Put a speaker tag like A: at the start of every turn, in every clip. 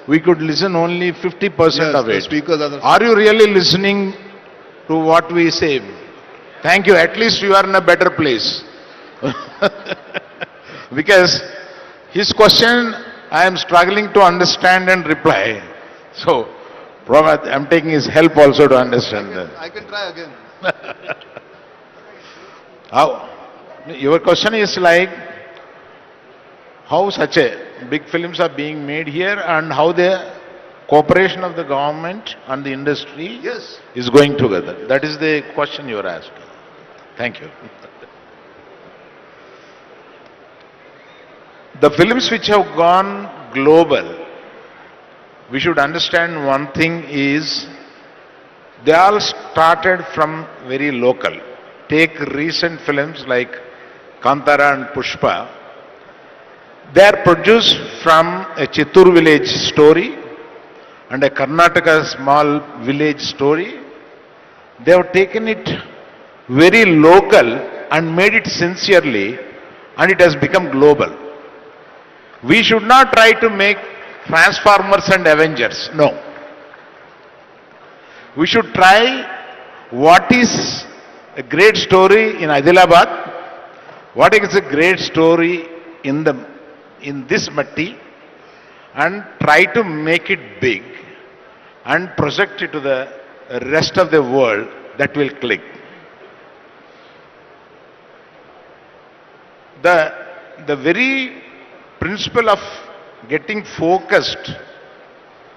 A: we could listen only 50%
B: Yes,
A: of
B: the
A: it.
B: speakers are the...
A: Are you really listening to what we say? Thank you. At least you are in a better place. Because his question I am struggling to understand and reply. So, I'm taking his help also to understand that.
B: I can try again.
A: How? Your question is like how such a big films are being made here and how the cooperation of the government and the industry
B: Yes.
A: is going together. That is the question you are asking. Thank you. The films which have gone global, we should understand one thing is they all started from very local. Take recent films like Kantara and Pushpa. They are produced from a Chittur village story and a Karnataka small village story. They have taken it very local and made it sincerely, and it has become global. We should not try to make Transformers and Avengers. No. We should try what is a great story in Adilabad, what is a great story in this matti, and try to make it big and project it to the rest of the world. That will click. The very principle of getting focused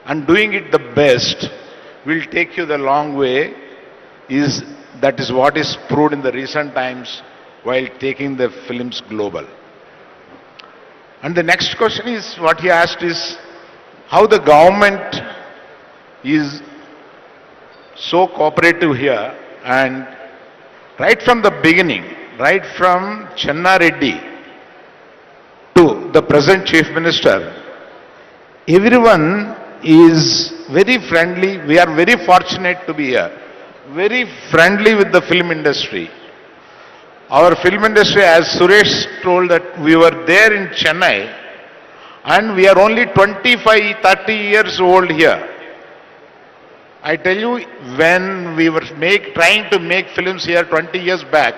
A: and doing it the best will take you the long way. That is what is proved in the recent times while taking the films global. And the next question is, what he asked is, how the government is so cooperative here, and right from the beginning, right from Chenna Reddy to the present Chief Minister, everyone is very friendly. We are very fortunate to be here. Very friendly with the film industry. Our film industry, as Suresh told, that we were there in Chennai and we are only 25, 30 years old here. I tell you, when we were trying to make films here 20 years back,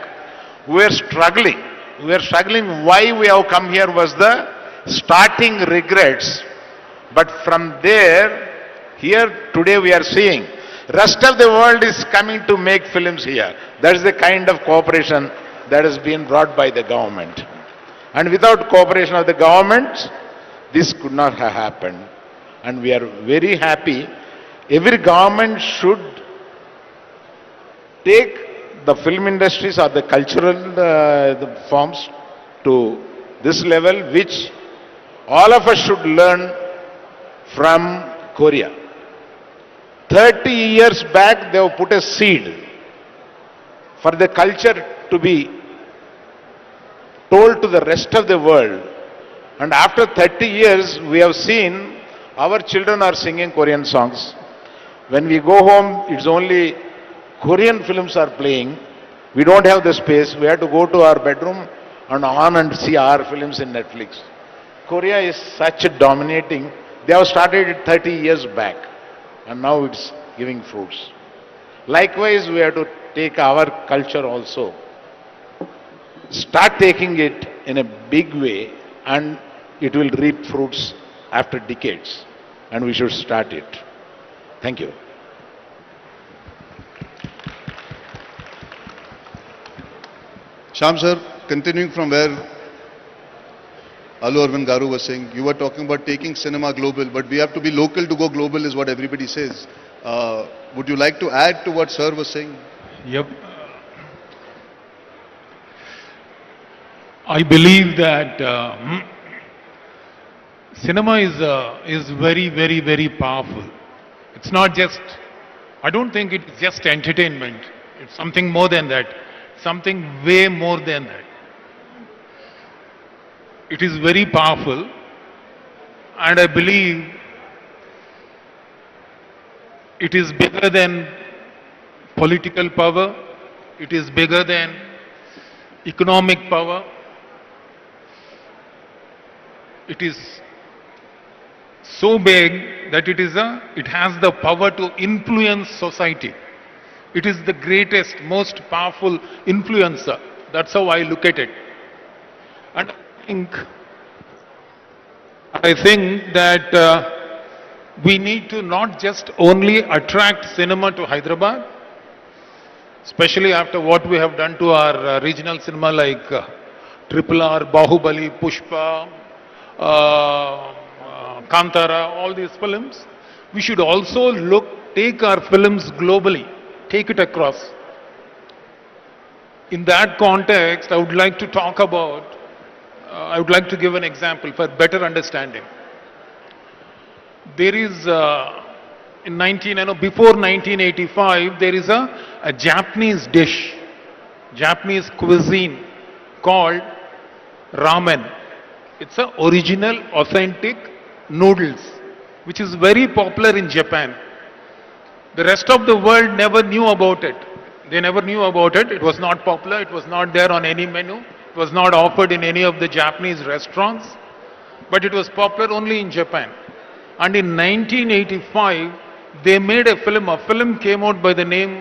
A: we were struggling. We were struggling. Why we have come here was the starting regrets. But from there, here today we are seeing, rest of the world is coming to make films here. That is the kind of cooperation that has been brought by the government. And without cooperation of the government, this could not have happened. And we are very happy. Every government should take the film industries or the cultural the forms to this level, which all of us should learn from Korea. 30 years back, they have put a seed for the culture to be told to the rest of the world. And after 30 years, we have seen our children are singing Korean songs. When we go home, it's only Korean films are playing. We don't have the space. We have to go to our bedroom and on and see our films in Netflix. Korea is such a dominating. They have started it 30 years back and now it's giving fruits. Likewise, we have to take our culture also. Start taking it in a big way and it will reap fruits after decades. And we should start it. Thank you.
B: Shyam sir, continuing from where Allu Aravind Garu was saying, you were talking about taking cinema global, but we have to be local to go global is what everybody says. Would you like to add to what sir was saying?
C: Yep. I believe that cinema is very, very, very powerful. It's not just, I don't think it's just entertainment. It's something more than that. Something way more than that. It is very powerful, and I believe it is bigger than political power. It is bigger than economic power. It is so big that it has the power to influence society. It is the greatest, most powerful influencer. That's how I look at it. And I think that we need to not just only attract cinema to Hyderabad, especially after what we have done to our regional cinema like Triple R, Bahubali, Pushpa, Kantara, all these films. We should also take our films globally, take it across. In that context, I would like to talk about, I would like to give an example for better understanding. There is, before 1985, there is a Japanese dish, Japanese cuisine called ramen. It's a original, authentic noodles, which is very popular in Japan. The rest of the world never knew about it. They never knew about it. It was not popular. It was not there on any menu. It was not offered in any of the Japanese restaurants. But it was popular only in Japan. And in 1985, they made a film. A film came out by the name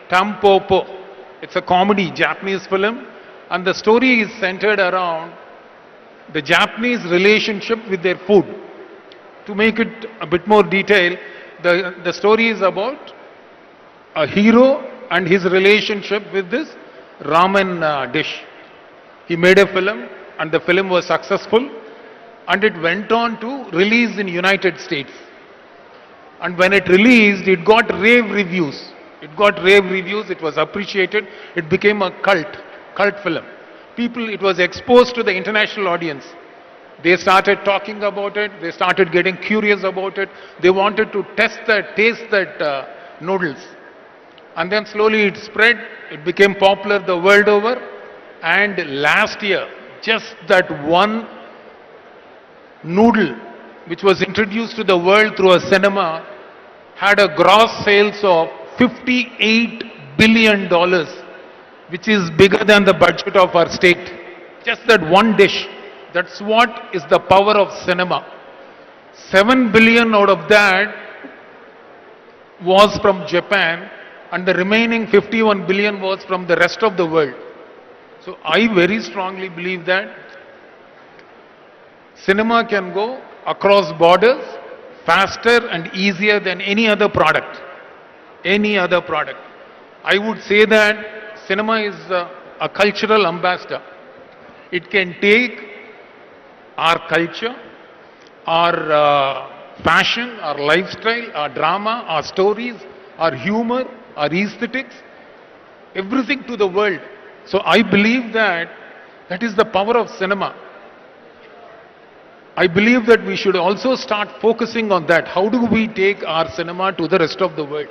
C: Tampopo. It's a comedy, Japanese film. And the story is centered around the Japanese relationship with their food. To make it a bit more detailed, the story is about a hero and his relationship with this ramen dish. He made a film and the film was successful and it went on to release in United States. And when it released, it got rave reviews. It got rave reviews, it was appreciated, it became a cult film. It was exposed to the international audience. They started talking about it, they started getting curious about it, they wanted to taste that noodles. And then slowly it spread, it became popular the world over. And last year, just that one noodle which was introduced to the world through a cinema had a gross sales of $58 billion, which is bigger than the budget of our state. Just that one dish. That's what is the power of cinema. 7 billion out of that was from Japan and the remaining 51 billion was from the rest of the world. So I very strongly believe that cinema can go across borders faster and easier than any other product. Any other product. I would say that cinema is a cultural ambassador. It can take our culture, our fashion, our lifestyle, our drama, our stories, our humor, our aesthetics, everything to the world. So I believe that is the power of cinema. I believe that we should also start focusing on that. How do we take our cinema to the rest of the world?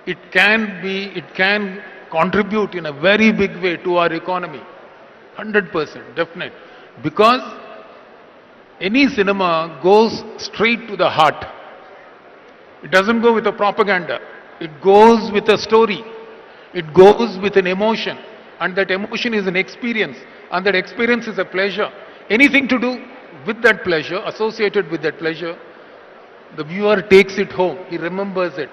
C: It can contribute in a very big way to our economy. 100%, definite. Because any cinema goes straight to the heart. It doesn't go with a propaganda. It goes with a story. It goes with an emotion. And that emotion is an experience. And that experience is a pleasure. Anything to do with that pleasure, associated with that pleasure, the viewer takes it home. He remembers it.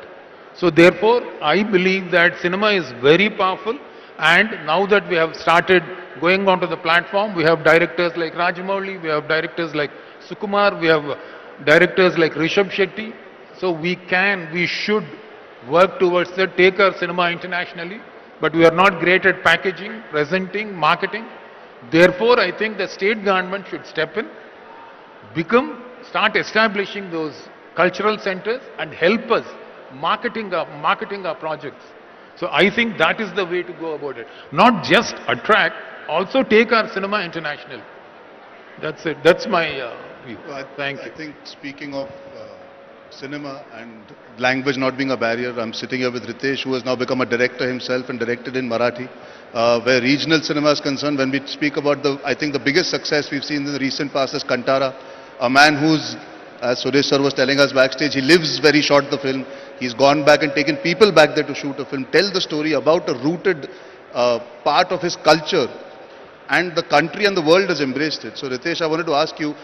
C: So therefore, I believe that cinema is very powerful. And now that we have started going onto the platform, we have directors like Rajamouli, we have directors like Sukumar, we have directors like Rishabh Shetty. So we should work towards that, take our cinema internationally. But we are not great at packaging, presenting, marketing. Therefore, I think the state government should step in, start establishing those cultural centers and help us marketing our projects. So I think that is the way to go about it. Not just attract, also take our cinema international. That's it. That's my view. Thank you.
B: I think speaking of cinema and language not being a barrier, I'm sitting here with Ritesh, who has now become a director himself and directed in Marathi. Where regional cinema is concerned, when we speak about I think the biggest success we've seen in the recent past is Kantara, a man who's, as Suresh sir was telling us backstage, he lives very short the film. He's gone back and taken people back there to shoot a film, tell the story about a rooted part of his culture, and the country and the world has embraced it. So Ritesh, I wanted to ask you,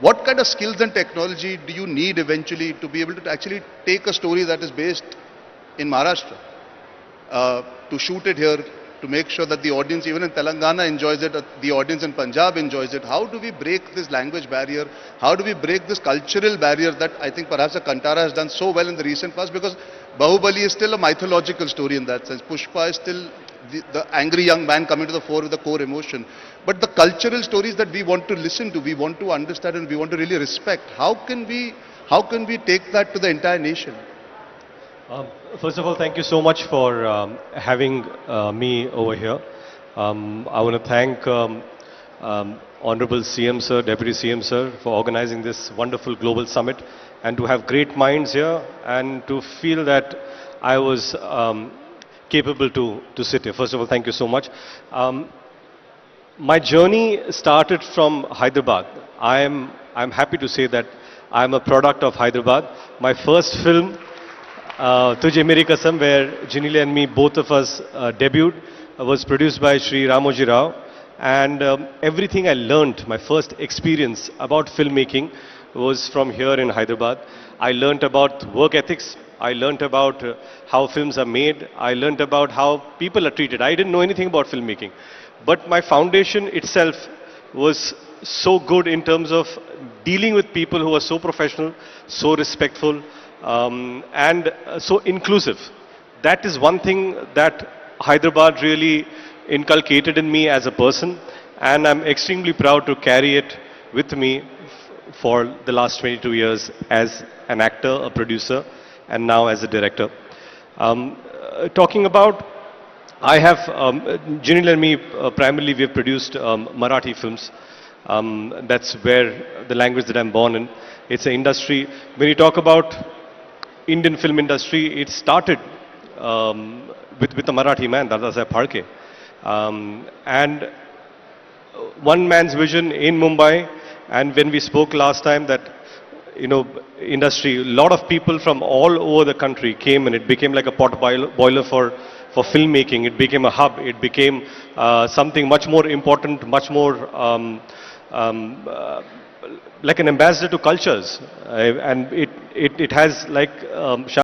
B: what kind of skills and technology do you need eventually to be able to actually take a story that is based in Maharashtra, to shoot it here, to make sure that the audience, even in Telangana, enjoys it, the audience in Punjab enjoys it? How do we break this language barrier? How do we break this cultural barrier that I think perhaps the Kantara has done so well in the recent past? Because Bahubali is still a mythological story in that sense. Pushpa is still the angry young man coming to the fore with the core emotion. But the cultural stories that we want to listen to, we want to understand, and we want to really respect, how can we take that to the entire nation?
D: First of all, thank you so much for having me over here. I want to thank Honorable CM Sir, Deputy CM Sir, for organizing this wonderful global summit, and to have great minds here, and to feel that I was capable to sit here. First of all, thank you so much. My journey started from Hyderabad. I'm happy to say that I'm a product of Hyderabad. My first film, Tujhe Meri Kasam, where Ginile and me, both of us debuted, was produced by Shri Ramoji Rao. And everything I learned, my first experience about filmmaking, was from here in Hyderabad. I learned about work ethics. I learned about how films are made. I learned about how people are treated. I didn't know anything about filmmaking. But my foundation itself was so good in terms of dealing with people who are so professional, so respectful, and so inclusive. That is one thing that Hyderabad really inculcated in me as a person, and I'm extremely proud to carry it with me for the last 22 years as an actor, a producer, and now as a director. Talking about, I have, Ginil and me, primarily we have produced Marathi films. That's where the language that I'm born in. It's an industry, when you talk about Indian film industry, it started with a Marathi man, Dadasaheb Phalke. And one man's vision in Mumbai, and when we spoke last time that, you know, industry, a lot of people from all over the country came, and it became like a pot boiler for filmmaking. It became a hub. It became something much more important, much more like an ambassador to cultures. And it has, like